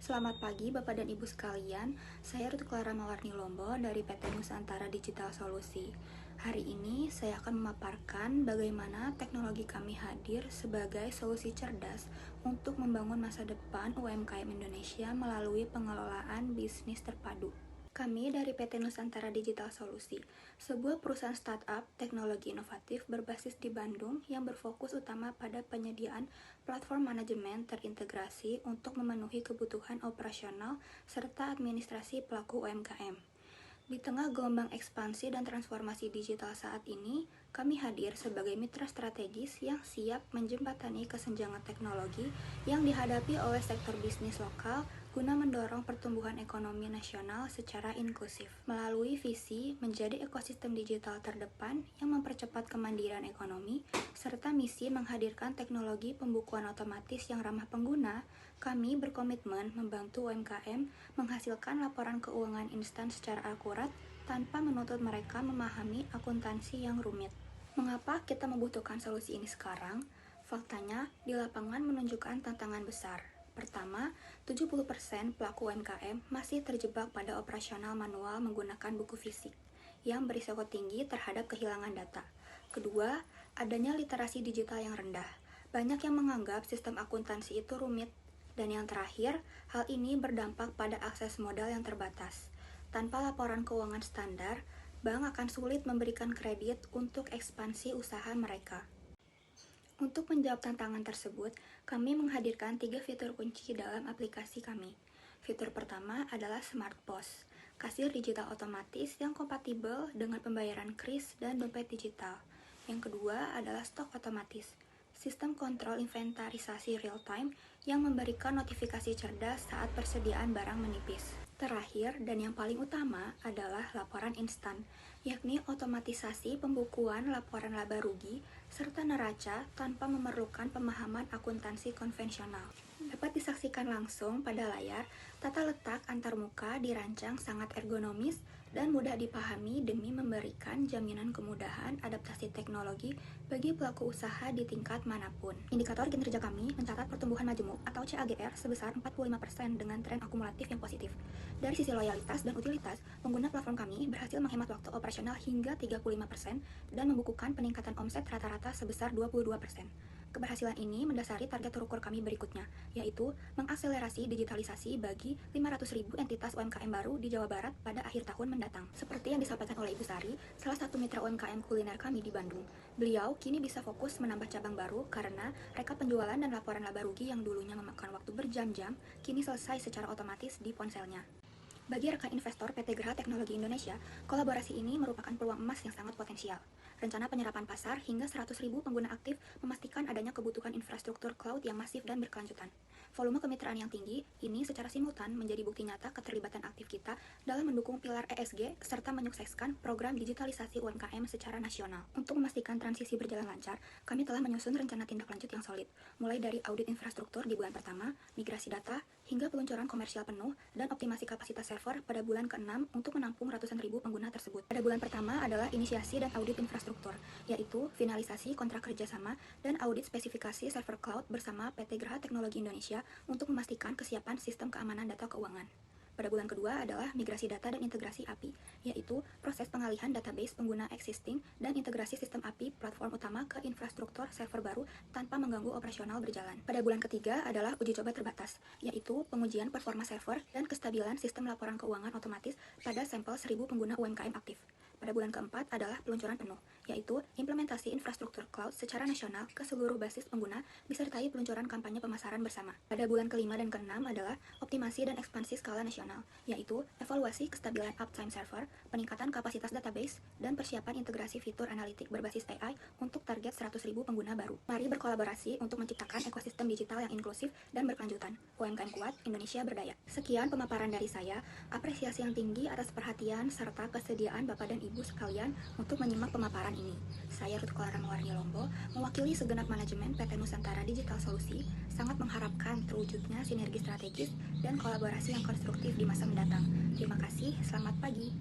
Selamat pagi Bapak dan Ibu sekalian, saya Ruth Clara Mawarni Lombo dari PT Nusantara Digital Solusi. Hari ini saya akan memaparkan bagaimana teknologi kami hadir sebagai solusi cerdas untuk membangun masa depan UMKM Indonesia melalui pengelolaan bisnis terpadu. Kami dari PT Nusantara Digital Solusi, sebuah perusahaan startup teknologi inovatif berbasis di Bandung yang berfokus utama pada penyediaan platform manajemen terintegrasi untuk memenuhi kebutuhan operasional serta administrasi pelaku UMKM. Di tengah gelombang ekspansi dan transformasi digital saat ini, kami hadir sebagai mitra strategis yang siap menjembatani kesenjangan teknologi yang dihadapi oleh sektor bisnis lokal guna mendorong pertumbuhan ekonomi nasional secara inklusif. Melalui visi menjadi ekosistem digital terdepan yang mempercepat kemandirian ekonomi, serta misi menghadirkan teknologi pembukuan otomatis yang ramah pengguna, kami berkomitmen membantu UMKM menghasilkan laporan keuangan instan secara akurat tanpa menuntut mereka memahami akuntansi yang rumit. Mengapa kita membutuhkan solusi ini sekarang? Faktanya, di lapangan menunjukkan tantangan besar. Pertama, 70% pelaku UMKM masih terjebak pada operasional manual menggunakan buku fisik yang berisiko tinggi terhadap kehilangan data. Kedua, adanya literasi digital yang rendah. Banyak yang menganggap sistem akuntansi itu rumit. Dan yang terakhir, hal ini berdampak pada akses modal yang terbatas. Tanpa laporan keuangan standar, bank akan sulit memberikan kredit untuk ekspansi usaha mereka. Untuk menjawab tantangan tersebut, kami menghadirkan 3 fitur kunci dalam aplikasi kami. Fitur pertama adalah Smart POS, kasir digital otomatis yang kompatibel dengan pembayaran kris dan dompet digital. Yang kedua adalah stok otomatis, sistem kontrol inventarisasi real-time yang memberikan notifikasi cerdas saat persediaan barang menipis. Terakhir, dan yang paling utama adalah laporan instan, yakni otomatisasi pembukuan laporan laba rugi serta neraca tanpa memerlukan pemahaman akuntansi konvensional. Dapat disaksikan langsung pada layar, tata letak antarmuka dirancang sangat ergonomis dan mudah dipahami demi memberikan jaminan kemudahan adaptasi teknologi bagi pelaku usaha di tingkat manapun. Indikator kinerja kami mencatat pertumbuhan majemuk atau CAGR sebesar 45% dengan tren akumulatif yang positif. Dari sisi loyalitas dan utilitas, pengguna platform kami berhasil menghemat waktu operasional hingga 35% dan membukukan peningkatan omset rata-rata sebesar 22%. Keberhasilan ini mendasari target terukur kami berikutnya, yaitu mengakselerasi digitalisasi bagi 500.000 entitas UMKM baru di Jawa Barat pada akhir tahun mendatang. Seperti yang disampaikan oleh Ibu Sari, salah satu mitra UMKM kuliner kami di Bandung. Beliau kini bisa fokus menambah cabang baru karena rekap penjualan dan laporan laba rugi yang dulunya memakan waktu berjam-jam, kini selesai secara otomatis di ponselnya. Bagi rekan investor PT Geraha Teknologi Indonesia, kolaborasi ini merupakan peluang emas yang sangat potensial. Rencana penyerapan pasar hingga 100.000 pengguna aktif memastikan adanya kebutuhan infrastruktur cloud yang masif dan berkelanjutan. Volume kemitraan yang tinggi ini secara simultan menjadi bukti nyata keterlibatan aktif kita dalam mendukung pilar ESG serta menyukseskan program digitalisasi UMKM secara nasional. Untuk memastikan transisi berjalan lancar, kami telah menyusun rencana tindak lanjut yang solid, mulai dari audit infrastruktur di bulan pertama, migrasi data, hingga peluncuran komersial penuh dan optimasi kapasitas server pada bulan ke-6 untuk menampung ratusan ribu pengguna tersebut. Pada bulan pertama adalah inisiasi dan audit infrastruktur, yaitu finalisasi kontrak kerjasama dan audit spesifikasi server cloud bersama PT Geraha Teknologi Indonesia untuk memastikan kesiapan sistem keamanan data keuangan. Pada bulan kedua adalah migrasi data dan integrasi API, yaitu proses pengalihan database pengguna existing dan integrasi sistem API platform utama ke infrastruktur server baru tanpa mengganggu operasional berjalan. Pada bulan ketiga adalah uji coba terbatas, yaitu pengujian performa server dan kestabilan sistem laporan keuangan otomatis pada sampel 1.000 pengguna UMKM aktif. Pada bulan keempat adalah peluncuran penuh, yaitu implementasi infrastruktur cloud secara nasional ke seluruh basis pengguna disertai peluncuran kampanye pemasaran bersama. Pada bulan kelima dan keenam adalah optimasi dan ekspansi skala nasional, yaitu evaluasi kestabilan uptime server, peningkatan kapasitas database, dan persiapan integrasi fitur analitik berbasis AI untuk target 100.000 pengguna baru. Mari berkolaborasi untuk menciptakan ekosistem digital yang inklusif dan berkelanjutan. UMKM kuat, Indonesia berdaya. Sekian pemaparan dari saya. Apresiasi yang tinggi atas perhatian serta kesediaan Bapak dan Ibu sekalian untuk menyimak pemaparan ini. Saya Ruth Clara Mawarni Lombo, mewakili segenap manajemen PT Nusantara Digital Solusi, sangat mengharapkan terwujudnya sinergi strategis dan kolaborasi yang konstruktif di masa mendatang. Terima kasih, selamat pagi.